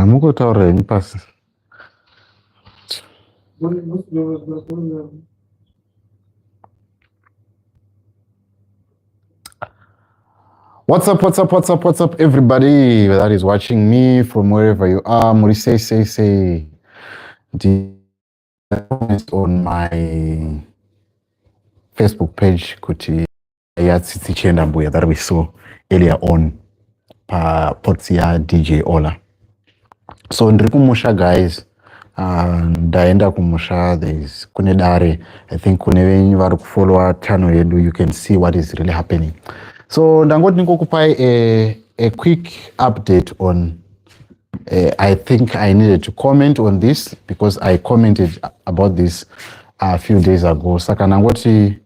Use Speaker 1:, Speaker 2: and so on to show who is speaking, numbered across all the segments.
Speaker 1: Mukotaura henyu pasi. What's up, everybody that is watching me from wherever you are. Say. On my Facebook page, kuti ya Tsitsi Chiendambuya that we saw earlier on, potsia DJ Ola. So ndiri kumusha guys, ndaenda kumusha, there's kune dare, I think kune venyu vari kufollowa channel yedu, you can see what is really happening. So ndangoti ningokupai a quick update on I think I needed to comment on this because I commented about this a few days ago. Saka nangoti,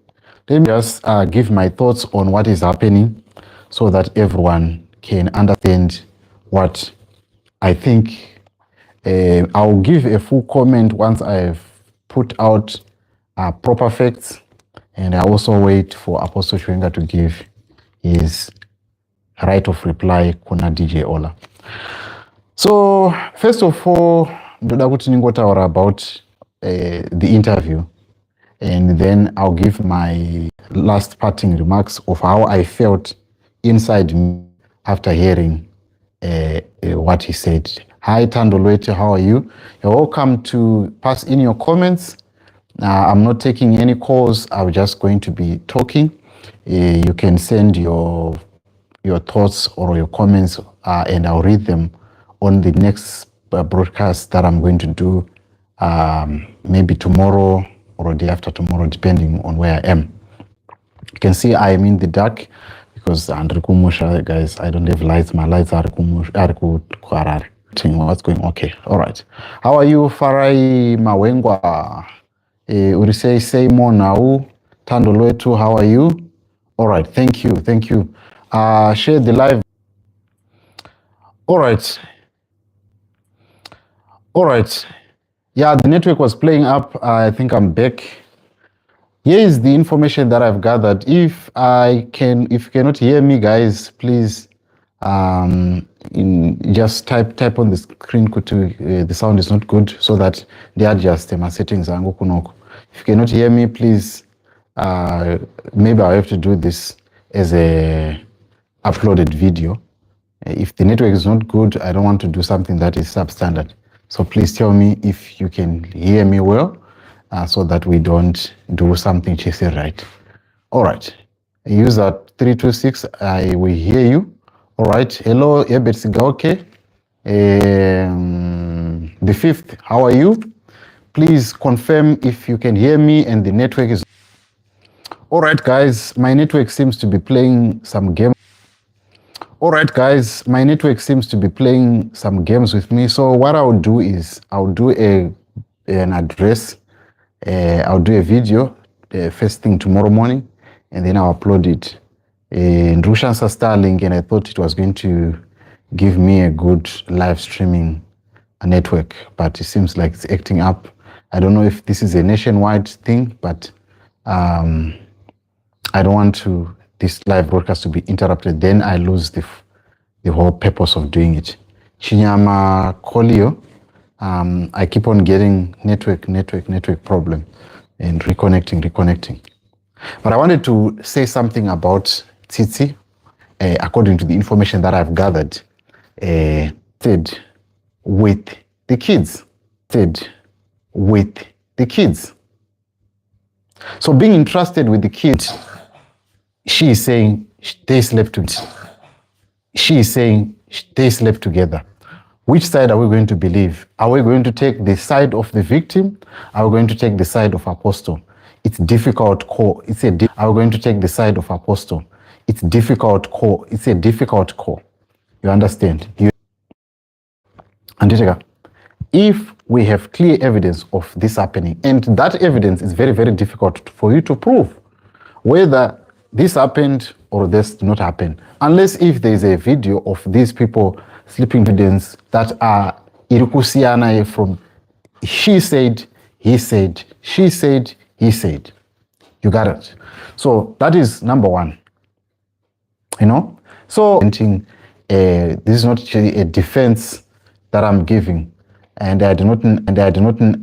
Speaker 1: let me just give my thoughts on what is happening so that everyone can understand what I think. I'll give a full comment once I've put out proper facts, and I also wait for Apostle Chiwenga to give his right of reply kuna DJ Ola. So first of all, ndoda kuti ningotaura about the interview, and then I'll give my last parting remarks of how I felt inside me after hearing what he said. Hi Tandolwete, how are you? You're welcome to pass in your comments. I'm not taking any calls, I'm just going to be talking. You can send your thoughts or your comments and I'll read them on the next broadcast that I'm going to do maybe tomorrow or the day after tomorrow, depending on where I am. You can see I am in the dark because Andrikumusha, guys, I don't have lights. My lights are what's going on? Okay, all right. How are you, Farai Mawengwa? Urisei say more now. Tandolwetu, how are you? All right, thank you. Share the live. All right. Yeah, the network was playing up. I think I'm back. Here is the information that I've gathered. If you cannot hear me, guys, please just type on the screen. The sound is not good, so that they adjust my settings. If you cannot hear me, please, maybe I have to do this as a uploaded video. If the network is not good, I don't want to do something that is substandard. So please tell me if you can hear me well, so that we don't do something cheesy, right? All right. User 326, I will hear you. All right. Hello, Ebetsigauke. The fifth, how are you? Please confirm if you can hear me and the network is... All right, guys, my network seems to be playing some games. With me. So what I'll do is I'll do an address. I'll do a video first thing tomorrow morning, and then I'll upload it. Rushansa Starlink, and I thought it was going to give me a good live streaming network, but it seems like it's acting up. I don't know if this is a nationwide thing, but I don't want this live broadcast to be interrupted. Then I lose the whole purpose of doing it. Chinyama Kolio, I keep on getting network problem and reconnecting. But I wanted to say something about Tsitsi, according to the information that I've gathered, with the kids. So being entrusted with the kids, she is saying they slept together. Which side are we going to believe? Are we going to take the side of the victim? Are we going to take the side of Apostle? It's difficult call. Are we going to take the side of Apostle? It's difficult call. It's a difficult call. You understand? And if we have clear evidence of this happening, and that evidence is very, very difficult for you to prove whether this happened or this did not happen, unless if there is a video of these people sleeping evidence that are Irukusiana from she said, he said, she said, he said. You got it? So that is number one. So this is not a defense that I'm giving, and I do not.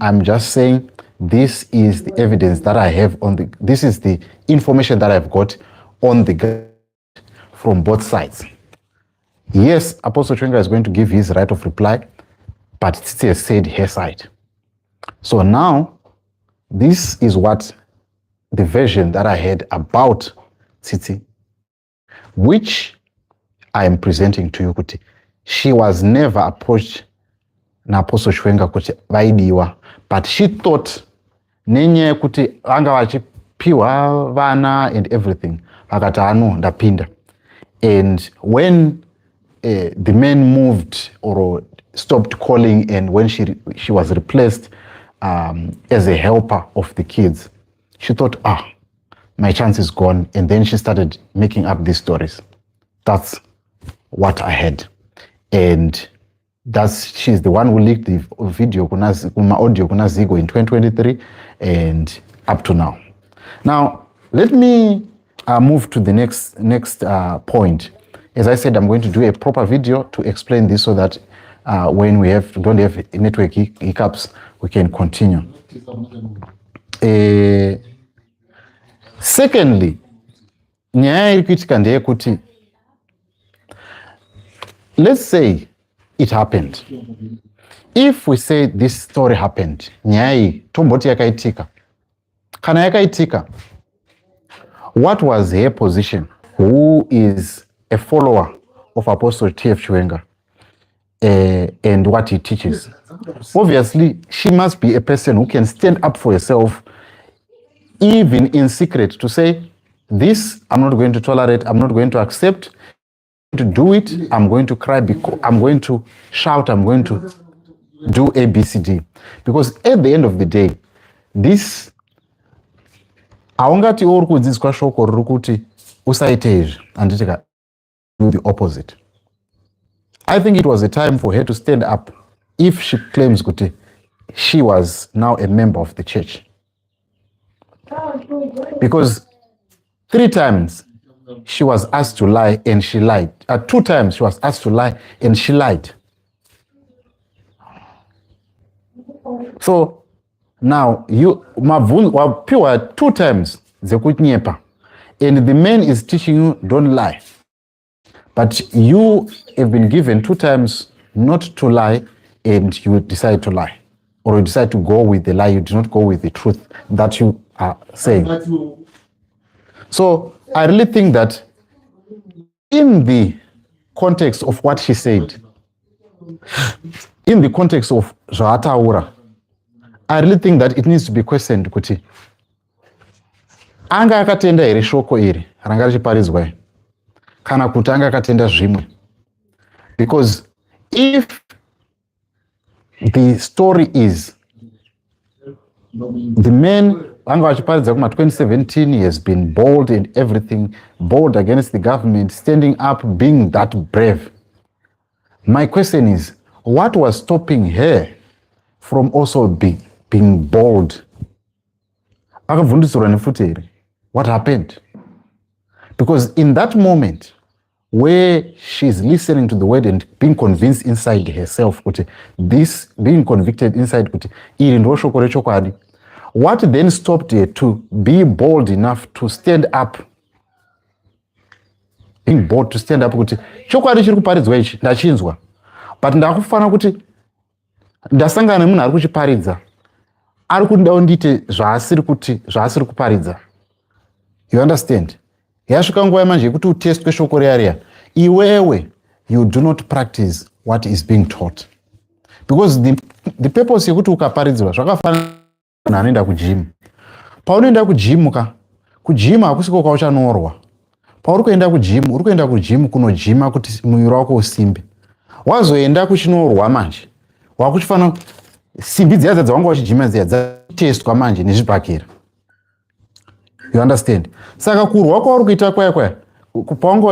Speaker 1: I'm just saying this is the evidence that I have this is the information that I've got on the ground from both sides. Yes, Apostle Chiwenga is going to give his right of reply, but Tsitsi has said her side. So now, this is what the version that I had about Tsitsi, which I am presenting to you. Kuti she was never approached na Apostle Chiwenga kuti vaidiwa, but she thought nenye kuti vanga vachipiwa vana and everything, akati ano ndapinda. And when the man moved or stopped calling, and when she was replaced as a helper of the kids, she thought, my chance is gone. And then she started making up these stories. That's what I had. And she's the one who leaked the video, audio kuna Zigo in 2023 and up to now. Now, let me move to the next point. As I said, I'm going to do a proper video to explain this so that when we don't have network hiccups, we can continue. Secondly, nyaya iri kuitika ndeyekuti, let's say it happened. If we say this story happened, nyaya iyi tomboti yakaitika. Kana yakaitika, what was her position? Who is a follower of Apostle T.F. Chiwenga and what he teaches? Obviously, she must be a person who can stand up for herself, even in secret, to say, this I'm not going to tolerate, I'm not going to accept, to do it, I'm going to cry, I'm going to shout, I'm going to do ABCD. Because at the end of the day, this aungati uri kudzidziswa shoko riri kuti usaite izvi, anditika do the opposite. I think it was a time for her to stand up if she claims kuti she was now a member of the church. Because 3 times she was asked to lie and she lied. 2 times she was asked to lie and she lied. So now you wapiwa 2 times zekutinyepa, and the man is teaching you don't lie. But you have been given 2 times not to lie, and you decide to lie. Or you decide to go with the lie, you do not go with the truth that you are saying. So I really think that in the context of what she said, in the context of Zvaataura, I really think that it needs to be questioned kuti anga akatenda here shoko iri ranga richiparidzwa kana kuti anga akatenda zvimwe. Because if the story is the man anga vachiparidza kuma 2017, he has been bold and everything, bold against the government, standing up, being that brave. My question is, what was stopping her from also being bold? What happened? Because in that moment where she's listening to the word and being convinced inside herself, this being convicted inside, what then stopped her to be bold enough to stand up? Being bold to stand up, chokwadi chiri kuparidzwa ichi ndachinzwa, but ndakufana kuti ndasangana nemunhu ari kuchiparidza ari kundawo ndite zvaasiri kuparidza. You understand? Yasvika nguva yamanje yekuti utestwe shoko reariya, iwewe you do not practice what is being taught. Because the purpose yekuti ukaparidzwa zvakafanana anoenda kujimu. Paunoenda kujimu hakusiko kwauchanyorwa. Pauri kuenda kujimu, uri kuenda kujimu kunojima kuti muviri wako usimbe. Wazoenda kuchinyorwa manje, wakuchifana simbi dziya dzawanga wachijima dziya dzatestwa manje nezvibhakera. You understand? Saka kurwa kwauri kuita kwaya pawanga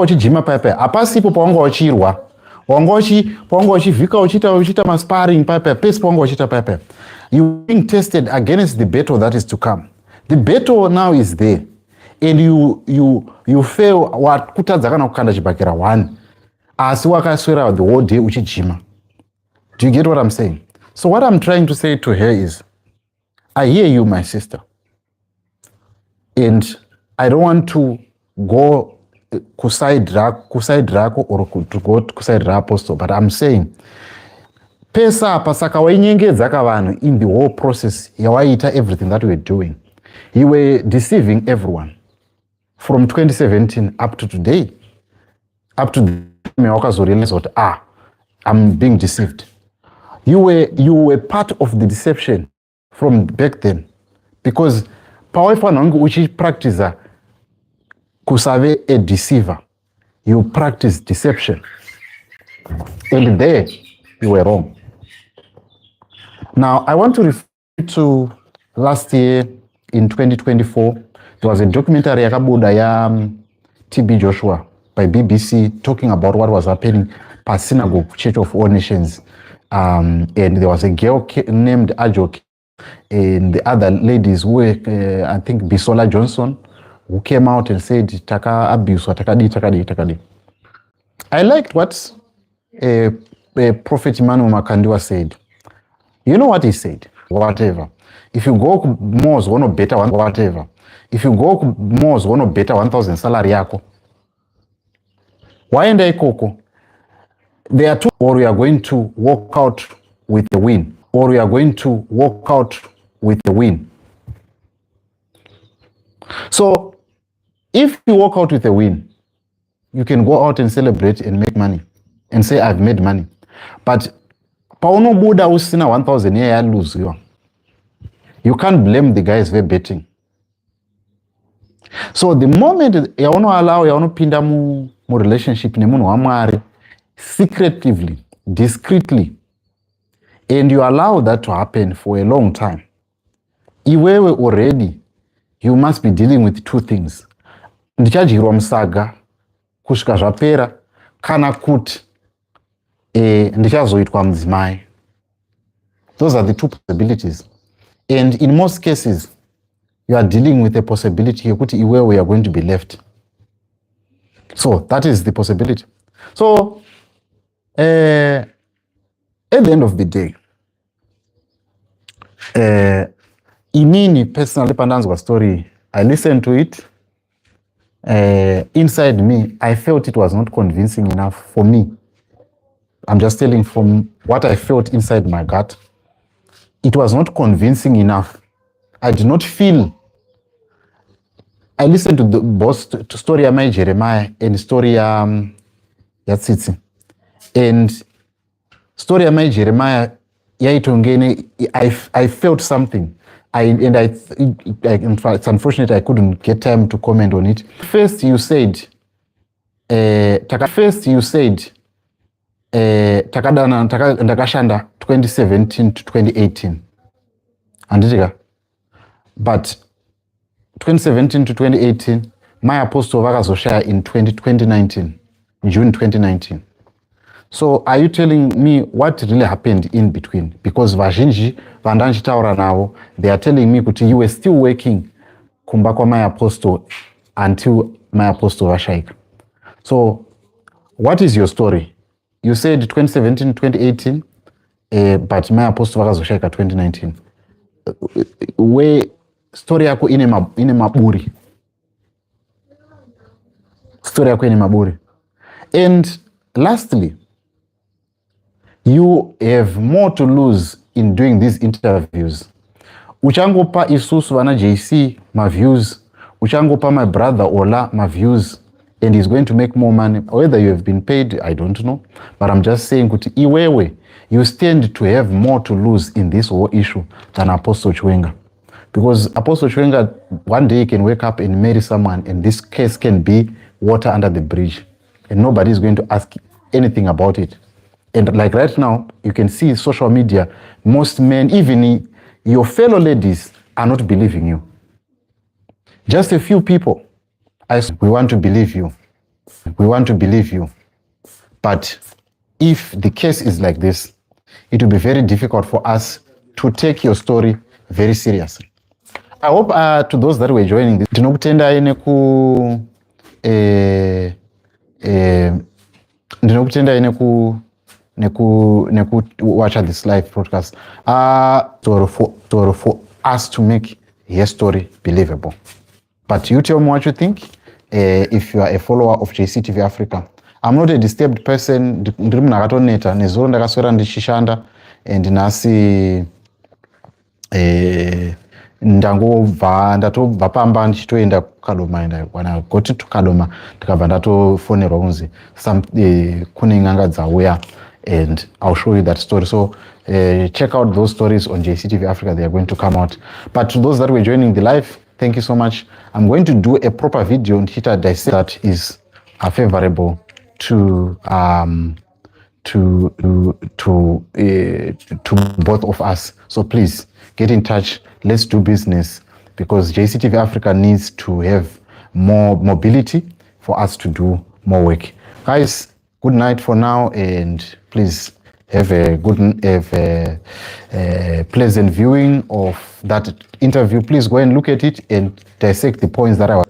Speaker 1: wachijima paya hapasipo pawanga wachirwa. Pawanga wachivhika uchiita masparing paya pese pawanga wachiita paya. You being tested against the battle that is to come. The battle now is there, and you fail kutadza kana kukanda chibhakera 1. asi wakaswera the whole day uchijima. Do you get what I'm saying? So what I'm trying to say to her is, I hear you, my sister, and I don't want to go kuside rako or to go kuside raposto, but I'm saying pesa pasaka wainyengedza kavanhu in the whole process yawaita everything that we're doing. You were deceiving everyone from 2017 up to today, up to the I'm being deceived. You were part of the deception from back then, because pawaifana uchi practice kusave a deceiver, you practice deception, and there you were wrong. Now I want to refer to last year in 2024. There was a documentary yakabuda ya TB Joshua by BBC talking about what was happening at Synagogue Church of All Nations, and there was a girl named Ajok and the other ladies who were, I think Bisola Johnson, who came out and said taka abuse takadi. I liked what Prophet Emmanuel Makandiwa said. You know what he said? Whatever. If you go more one better one, whatever. If you go more one better 1,000 salary yako. Why enda ikoko? There are two, or we are going to walk out with the win, or we are going to walk out with the win. So if you walk out with a win, you can go out and celebrate and make money and say I've made money. But pauno buda usina 1,000 yeah lose you. You can't blame the guys for betting. So the moment you want to allow, you want to pinda mu relationship ne munu amari secretively, discreetly, and you allow that to happen for a long time, iwewe already you must be dealing with two things. Ndichajirwa msaga kusvika zvapera kana kuti ndichazoitwa mudzimai. Those are the two possibilities, and in most cases you are dealing with a possibility yekuti iwewe you are going to be left. So that is the possibility. So at the end of the day, inini personally pandanzwa story, I listened to it. Inside me, I felt it was not convincing enough for me. I'm just telling from what I felt inside my gut. It was not convincing enough. I did not feel. I listened to the both to story ya my Jeremiah and story ya Tsitsi. And story ya my Jeremiah yaitongene, I felt something. In fact, it's unfortunate I couldn't get time to comment on it. First you said ndakashanda 2017 to 2018. Anditika. But 2017 to 2018, my apostle vakazoshaya in 2019, June 2019. So are you telling me what really happened in between? Because vazhinji vandanchitaura navo, they are telling me kuti you were still working kumba kwa my apostle until my apostle vashaika. So what is your story? You said 2017 2018, but my apostle vakazoshaika 2019. Where story yako ine maburi. Story yako ine maburi. And lastly, you have more to lose in doing these interviews. Uchangopa isusu vana JC my views, uchangopa my brother Ola my views, and he's going to make more money. Whether you have been paid, I don't know, but I'm just saying kuti iwewe, you stand to have more to lose in this whole issue than Apostle Chiwenga. Because Apostle Chiwenga, one day he can wake up and marry someone, and this case can be water under the bridge, and nobody is going to ask anything about it. And like right now, you can see social media, most men, even your fellow ladies, are not believing you. Just a few people, we want to believe you. We want to believe you. But if the case is like this, it will be very difficult for us to take your story very seriously. I hope to those that were joining this, tinokutendai ndinokutendai watch this live broadcast. For us to make her story believable. But you tell me what you think. If you are a follower of JCTV Africa, I'm not a disturbed person. Ndiri munhu akatoneta nezuro ndakaswera ndichishanda ndinasi ndatobva pamba ndichitoenda kuKadoma, and when I got to Kadoma ndikabva ndatofonerwa kunzi kune n'anga dzauya, and I'll show you that story. So check out those stories on JCTV Africa. They are going to come out. But to those that were joining the live, thank you so much. I'm going to do a proper video on Twitter that is favorable to both of us. So please get in touch. Let's do business, because JCTV Africa needs to have more mobility for us to do more work. Guys, good night for now, and please have a pleasant viewing of that interview. Please go and look at it and dissect the points that I was